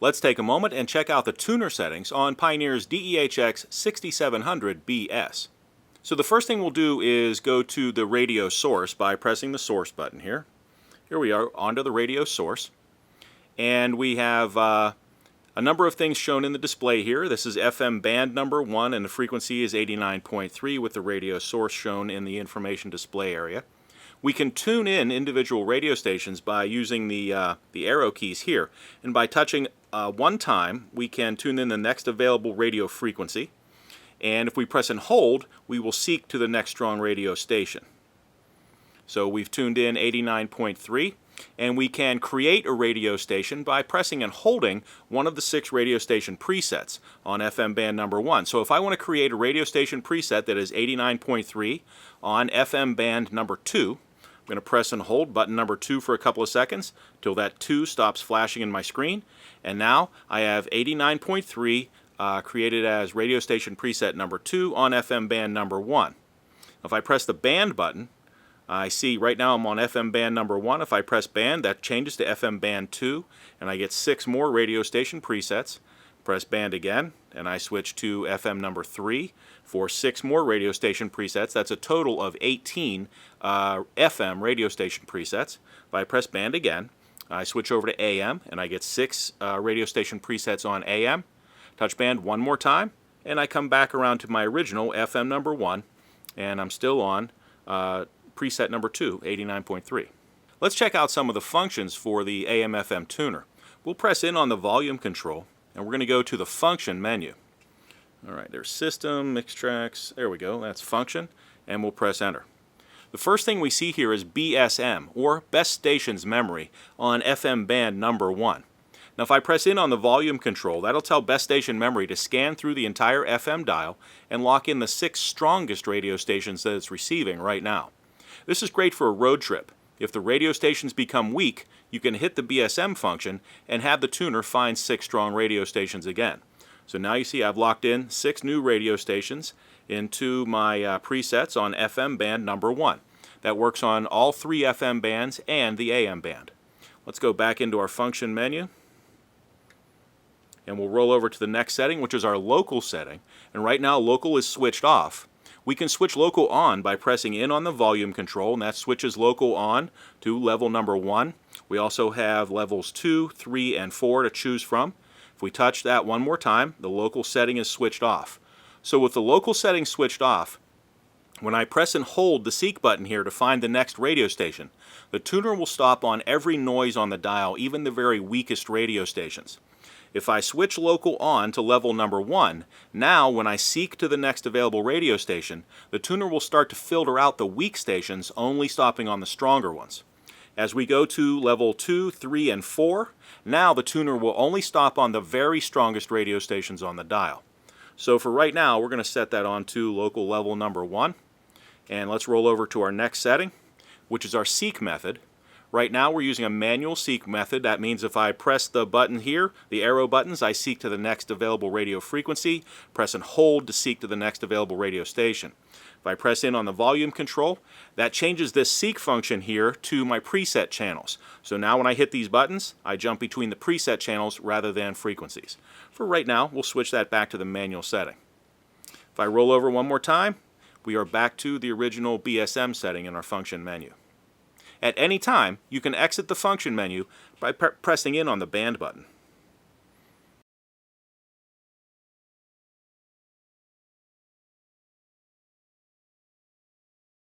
Let's take a moment and check out the tuner settings on Pioneer's DEH-X6700BS. So the first thing we'll do is go to the radio source by pressing the source button here. Here we are onto the radio source. And we have a number of things shown in the display here. This is FM band number 1 and the frequency is 89.3 with the radio source shown in the information display area. We can tune in individual radio stations by using the arrow keys here. And by touching one time, we can tune in the next available radio frequency. And if we press and hold, we will seek to the next strong radio station. So we've tuned in 89.3, and we can create a radio station by pressing and holding one of the 6 radio station presets on FM band number 1. So if I want to create a radio station preset that is 89.3 on FM band number 2, I'm going to press and hold button number 2 for a couple of seconds till that 2 stops flashing in my screen. And now I have 89.3 created as radio station preset number 2 on FM band number 1. If I press the band button, I see right now I'm on FM band number 1. If I press band, that changes to FM band 2, and I get 6 more radio station presets. Press band again, and I switch to FM number 3 for 6 more radio station presets. That's a total of 18 FM radio station presets. If I press band again, I switch over to AM, and I get 6 radio station presets on AM. Touch band one more time, and I come back around to my original FM number 1, and I'm still on preset number 2, 89.3. Let's check out some of the functions for the AM/FM tuner. We'll press in on the volume control, and we're going to go to the function menu. Alright, there's system, mix tracks, there we go, that's function, and we'll press enter. The first thing we see here is BSM, or Best Stations Memory, on FM band number 1. Now if I press in on the volume control, that'll tell Best Station Memory to scan through the entire FM dial and lock in the 6 strongest radio stations that it's receiving right now. This is great for a road trip. If the radio stations become weak, you can hit the BSM function and have the tuner find 6 strong radio stations again. So now you see I've locked in 6 new radio stations into my presets on FM band number 1. That works on all 3 FM bands and the AM band. Let's go back into our function menu, and we'll roll over to the next setting, which is our local setting. And right now local is switched off. We can switch local on by pressing in on the volume control, and that switches local on to level number 1. We also have levels 2, 3, and 4 to choose from. If we touch that one more time, the local setting is switched off. So with the local setting switched off, when I press and hold the seek button here to find the next radio station, the tuner will stop on every noise on the dial, even the very weakest radio stations. If I switch local on to level number 1, now when I seek to the next available radio station, the tuner will start to filter out the weak stations, only stopping on the stronger ones. As we go to level 2, 3, and 4, now the tuner will only stop on the very strongest radio stations on the dial. So for right now, we're going to set that on to local level number 1. And let's roll over to our next setting, which is our seek method. Right now we're using a manual seek method. That means if I press the button here, the arrow buttons, I seek to the next available radio frequency, press and hold to seek to the next available radio station. If I press in on the volume control, that changes this seek function here to my preset channels. So now when I hit these buttons, I jump between the preset channels rather than frequencies. For right now, we'll switch that back to the manual setting. If I roll over one more time, we are back to the original BSM setting in our function menu. At any time, you can exit the function menu by pressing in on the band button.